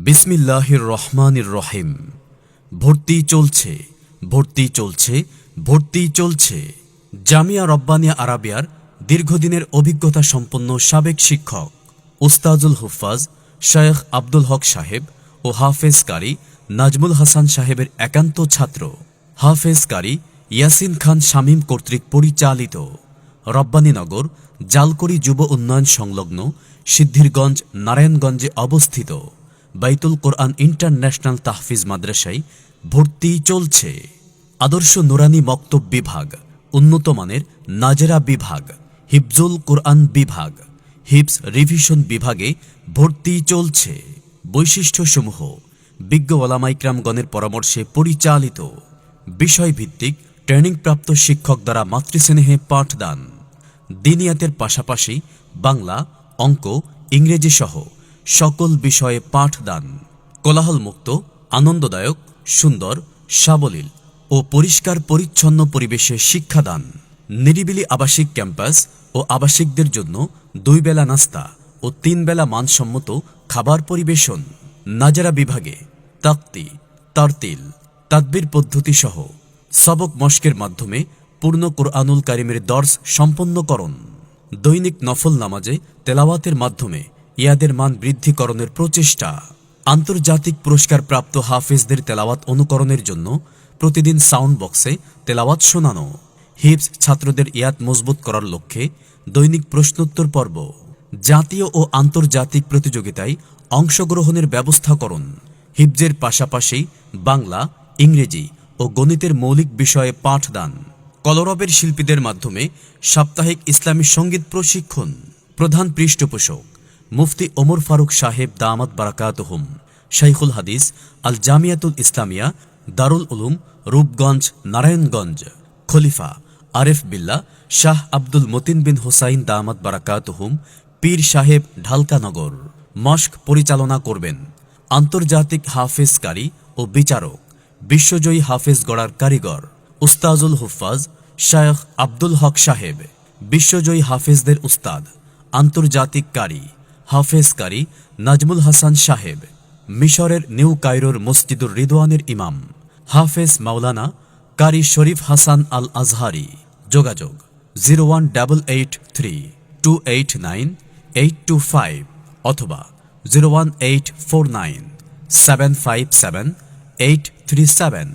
বিসমিল্লাহির রহমানির রহিম। ভর্তি চলছে, ভর্তি চলছে, ভর্তি চলছে। জামিয়া রব্বানিয়া আরাবিয়ার দীর্ঘদিনের অভিজ্ঞতা সম্পন্ন সাবেক শিক্ষক উস্তাজুল হুফাজ শেখ আব্দুল হক সাহেব ও হাফেজ কারি নাজমুল হাসান সাহেবের একান্ত ছাত্র হাফেজ কারি ইয়াসিন খান শামীম কর্তৃক পরিচালিত রব্বানীনগর জালকুড়ি যুব উন্নয়ন সংলগ্ন সিদ্ধিরগঞ্জ নারায়ণগঞ্জে অবস্থিত বাইতুল কোরআন ইন্টারন্যাশনাল তাহফিজ মাদ্রাসায় ভর্তি চলছে। আদর্শ নুরানি মক্তব বিভাগ, উন্নত মানের নাজেরা বিভাগ, হিফজুল কোরআন বিভাগ, হিফজ রিভিশন বিভাগে ভর্তি চলছে। বৈশিষ্ট্যসমূহ: বিজ্ঞ ওলামাইকরামগণের পরামর্শে পরিচালিত, বিষয়ভিত্তিক ট্রেনিংপ্রাপ্ত শিক্ষক দ্বারা মাতৃস্নেহে পাঠদান, দিনিয়াতের পাশাপাশি বাংলা, অঙ্ক, ইংরেজি সহ সকল বিষয়ে পাঠদান, কোলাহলমুক্ত, আনন্দদায়ক, সুন্দর, সাবলীল ও পরিষ্কার পরিচ্ছন্ন পরিবেশে শিক্ষাদান, নিরিবিলি আবাসিক ক্যাম্পাস ও আবাসিকদের জন্য 2 বেলা নাস্তা ও 3 বেলা মানসম্মত খাবার পরিবেশন। নাজারা বিভাগে তাকতি, তারতিল, তাদবির পদ্ধতি সহ সবক মশকের মাধ্যমে পূর্ণ কোরআনুল কারিমের দর্স সম্পন্নকরণ, দৈনিক নফল নামাজে তেলাওয়াতের মাধ্যমে ইয়াদের মান বৃদ্ধিকরণের প্রচেষ্টা, আন্তর্জাতিক পুরস্কারপ্রাপ্ত হাফেজদের তেলাওয়াত অনুকরণের জন্য প্রতিদিন সাউন্ড বক্সে তেলাওয়াত শোনানো, হিফজ ছাত্রদের ইয়াদ মজবুত করার লক্ষ্যে দৈনিক প্রশ্নোত্তর পর্ব, জাতীয় ও আন্তর্জাতিক প্রতিযোগিতায় অংশগ্রহণের ব্যবস্থাকরণ, হিফজের পাশাপাশি বাংলা, ইংরেজি ও গণিতের মৌলিক বিষয়ে পাঠদান, কলরবের শিল্পীদের মাধ্যমে সাপ্তাহিক ইসলামী সঙ্গীত প্রশিক্ষণ। প্রধান পৃষ্ঠপোষক মুফতি ওমর ফারুক সাহেব দামাত বারাকাতুহুম, শাইখুল হাদিস আল জামিয়াতুল ইসলামিয়া দারুল উলুম রূপগঞ্জ নারায়ণগঞ্জ, খলিফা আরেফ বিল্লাহ শাহ আব্দুল মতিন বিন হোসাইন দামাত বারাকাতুহুম পীর সাহেব ঢালকানগর। মস্ক পরিচালনা করবেন আন্তর্জাতিক হাফেজ কারি ও বিচারক, বিশ্বজয়ী হাফেজ গড়ার কারিগর উস্তাজুল হুফাজ শেখ আব্দুল হক সাহেব, বিশ্বজয়ী হাফেজদের উস্তাদ, আন্তর্জাতিক কারি হাফেজ কারি নাজমুল হাসান সাহেব, মিশরের নিউ কায়রোর মসজিদুর রিদওয়ানের ইমাম হাফেজ মাওলানা কারি শরীফ হাসান আল আজহারি। যোগাযোগ 01883289825 অথবা 01849757837।